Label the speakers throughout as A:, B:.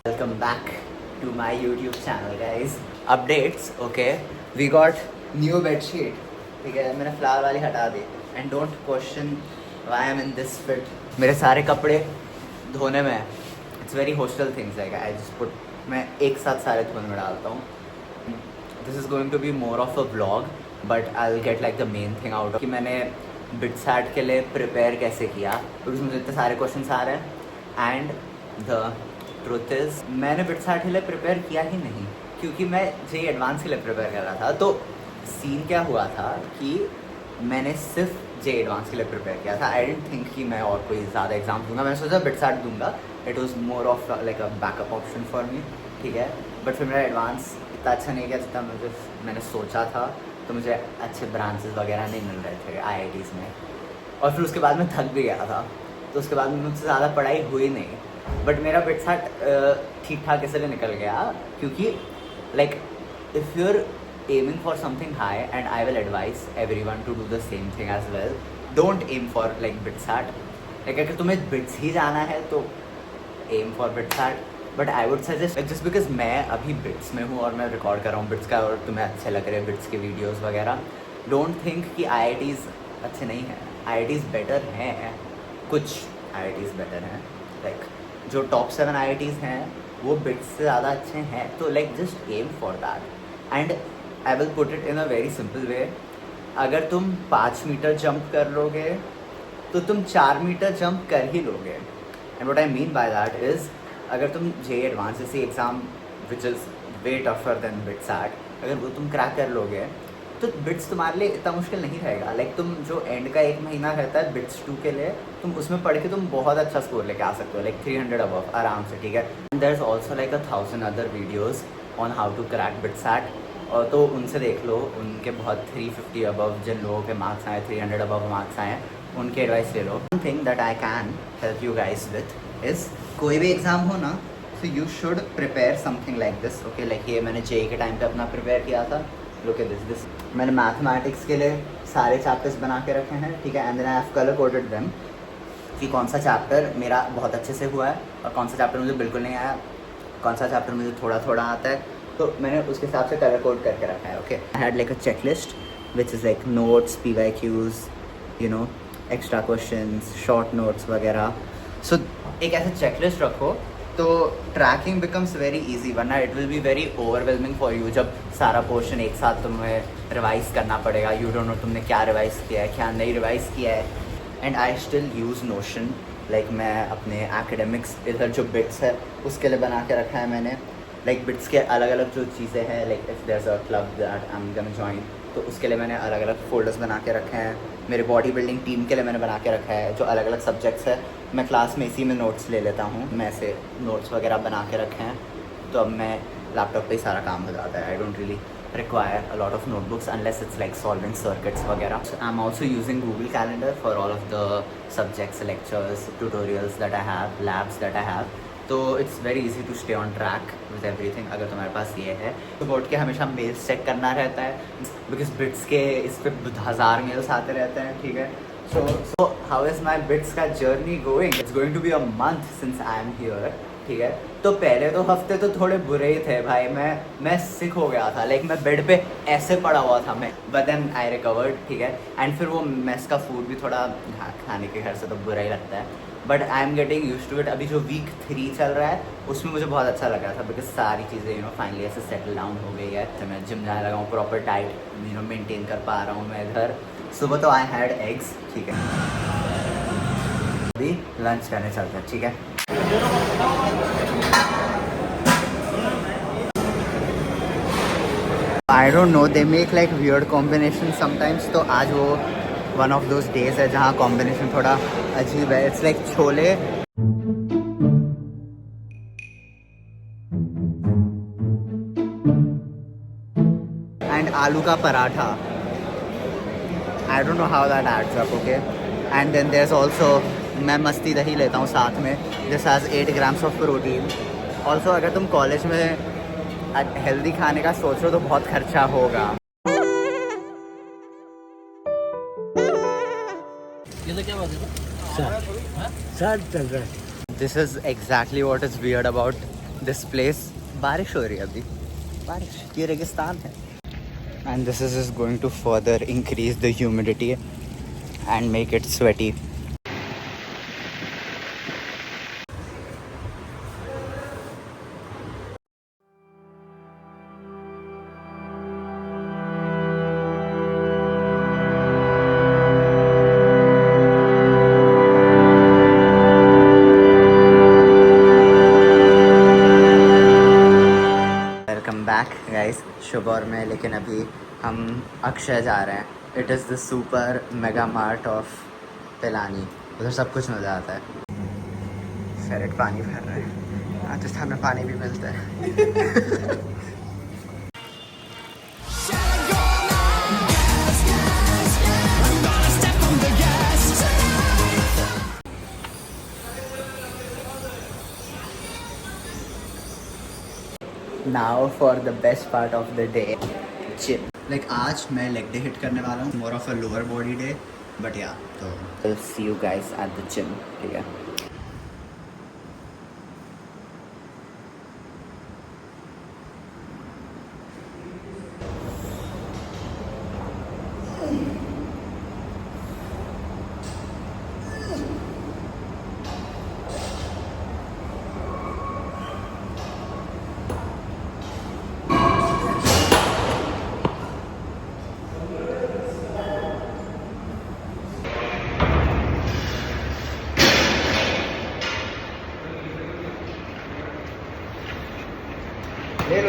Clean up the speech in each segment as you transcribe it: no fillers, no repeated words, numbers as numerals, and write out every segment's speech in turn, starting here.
A: Welcome back to my YouTube channel, guys. Updates, okay. We got new bed sheet. ठीक है, मैंने flower वाली हटा दी. And don't question why I'm in this fit. मेरे सारे कपड़े धोने में. It's very hostel things like I just put. मैं एक साथ सारे धोने में डालता हूँ. This is going to be more of a vlog, but I'll get like the main thing out of कि मैंने BitSat के लिए प्रिपेयर कैसे किया, क्योंकि मुझे इतने सारे क्वेश्चन आ रहे हैं. एंड द ट्रुथ इज मैंने BitSat के लिए प्रिपेयर किया ही नहीं, क्योंकि मैं JEE एडवांस के लिए प्रिपेयर कर रहा था. तो सीन क्या हुआ था कि मैंने सिर्फ JEE एडवांस के लिए प्रिपेयर किया था. आई डेंट थिंक कि मैं और कोई ज़्यादा एग्जाम दूंगा. मैंने सोचा BitSat दूंगा. It was more of like a backup option for me. ठीक है, बट फिर मेरा एडवांस इतना अच्छा नहीं गया जितना मैंने सोचा था. तो मुझे अच्छे ब्रांचेस वगैरह नहीं मिल रहे थे IITs में. और फिर उसके बाद मैं थक भी गया था. तो उसके बाद मुझसे ज़्यादा पढ़ाई हुई नहीं. बट मेरा BitSat ठीक ठाक इसलिए निकल गया क्योंकि like if you are aiming for something high, and I will advise everyone to do the same thing as well. Don't aim for like BitSat. Like अगर तुम्हें बिट्स ही जाना है तो aim for BitSat. But I would suggest just because मैं अभी bits में हूँ और मैं रिकॉर्ड कर रहा हूँ बिट्स का, और तुम्हें अच्छे लग रहे हैं बिट्स के वीडियोस वगैरह, डोंट थिंक कि IITs अच्छे नहीं हैं. IITs बेटर हैं, कुछ IITs बेटर हैं. लाइक जो टॉप 7 IITs हैं वो बिट्स से ज़्यादा अच्छे हैं. तो like just aim for that. And I will put it in a very simple way. अगर तुम 5 मीटर जंप कर लोगे तो तुम 4 मीटर जंप कर ही लोगे. And what I mean by that is अगर तुम JEE एडवांस जैसे exam which is way tougher than BitSat, अगर वो तुम क्रैक कर लोगे तो बिट्स तुम्हारे लिए इतना मुश्किल नहीं रहेगा. लाइक तुम जो एंड का 1 महीना रहता है बिट्स 2 के लिए, तुम उसमें पढ़ के तुम बहुत अच्छा स्कोर लेके आ सकते हो, लाइक 300 अबव आराम से. ठीक है, there is also like 1000 other videos on how to crack BitSat. और तो उनसे देख लो, उनके बहुत 350 अबव जिन लोगों के मार्क्स आए, 300 अबव मार्क्स आए, उनके एडवाइस ले लो. One thing that I can help you guys with is कोई भी एग्ज़ाम हो ना, तो you should prepare something like this. Okay, like ये मैंने JEE के टाइम पे अपना प्रिपेयर किया था. Look at this. मैंने मैथमेटिक्स के लिए सारे चैप्टर्स बना के रखे हैं. ठीक है, and then I have colour coded them कि कौन सा चैप्टर मेरा बहुत अच्छे से हुआ है और कौन सा चैप्टर मुझे बिल्कुल नहीं आया, कौन सा चैप्टर मुझे थोड़ा थोड़ा आता है. तो मैंने उसके हिसाब से कलर कोड करके रखा है. Okay, I had like a checklist which is like notes, PYQs, you know, extra questions, short notes वगैरह. सो एक ऐसा चेकलिस्ट रखो तो ट्रैकिंग बिकम्स वेरी इजी. वरना it will be very overwhelming for you जब सारा पोर्शन एक साथ तुम्हें रिवाइज करना पड़ेगा. यू डोंट नो तुमने क्या रिवाइज किया है, क्या नहीं रिवाइज किया है. And I still use Notion. Like मैं अपने एकेडमिक्स इधर जो बिट्स है उसके लिए बना के रखा है मैंने. लाइक बिट्स के अलग अलग जो चीज़ें हैं, like if there is a club that I am gonna join, तो उसके लिए मैंने अलग अलग फोल्डर्स बना के रखे हैं. मेरे बॉडी बिल्डिंग टीम के लिए मैंने बना के रखा है जो अलग अलग सब्जेक्ट्स है. मैं क्लास में इसी में नोट्स ले लेता हूँ. मैं ऐसे नोट्स वगैरह बना के रखे हैं, तो अब मैं लैपटॉप पे ही सारा काम हो जाता है. I don't really require a lot of notebooks unless it's like solving circuits वगैरह. So I'm also using Google Calendar for all of the subjects, lectures, tutorials that I have, labs that I have. तो it's very easy to stay on track with everything अगर तुम्हारे पास ये है. तो board के हमेशा mails check करना रहता है बिकॉज बिट्स के इस पर 1000 मेल्स आते रहते हैं. ठीक है, so how is my BITS का journey going. It's going to be a month since I am here. ठीक है, तो पहले तो हफ्ते तो थोड़े बुरे ही थे भाई. मैं सिक हो गया था. लाइक मैं बेड पे ऐसे पड़ा हुआ था मैं, बट देन आई रिकवर्ड. ठीक है, एंड फिर वो मेस का फूड भी थोड़ा खाने के घर से तो बुरा ही लगता है, but I am getting use to it. अभी जो वीक 3 चल रहा है उसमें मुझे बहुत अच्छा लग रहा था बिकॉज सारी चीज़ें यू नो फाइनली ऐसे सेटल डाउन हो गई है. तो मैं जिम जाने लगा हूँ, proper diet you know maintain कर पा रहा हूँ मैं इधर. सुबह तो आई हैड एग्स. ठीक है, अभी लंच करने चलते हैं. ठीक है, I don't know, they make like weird combinations sometimes. तो आज वो one of those days है जहाँ combination थोड़ा अजीब है. It's like छोले and आलू का paratha. I don't know how that adds up. Okay, and then there's also मैं मस्ती दही लेता हूँ साथ में. This has 8 grams of protein. Also अगर तुम कॉलेज में हेल्दी खाने का सोच रहे हो तो बहुत खर्चा होगा.
B: ये तो क्या बात है? चल रहा है.
A: This is exactly what is weird about this place बारिश हो रही है अभी, बारिश, ये रेगिस्तान है. And this is just going to further increase the humidity and make it sweaty. Welcome back guys, Shubh और मैं, लेकिन अभी हम अक्षय जा रहे हैं. It is the super mega mart of Pilani. उधर सब कुछ मिल जाता है. फेरेट पानी भर रहे हैं. राजस्थान में पानी भी मिलता है. Now for the best part of the day, gym. Like आज मैं leg day hit करने वाला हूँ. More of a lower body day, but yeah. तो I'll see you guys at the gym. ठीक है.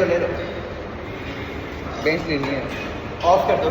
A: ले लो. बेंच लेनी है. ऑफ कर दो.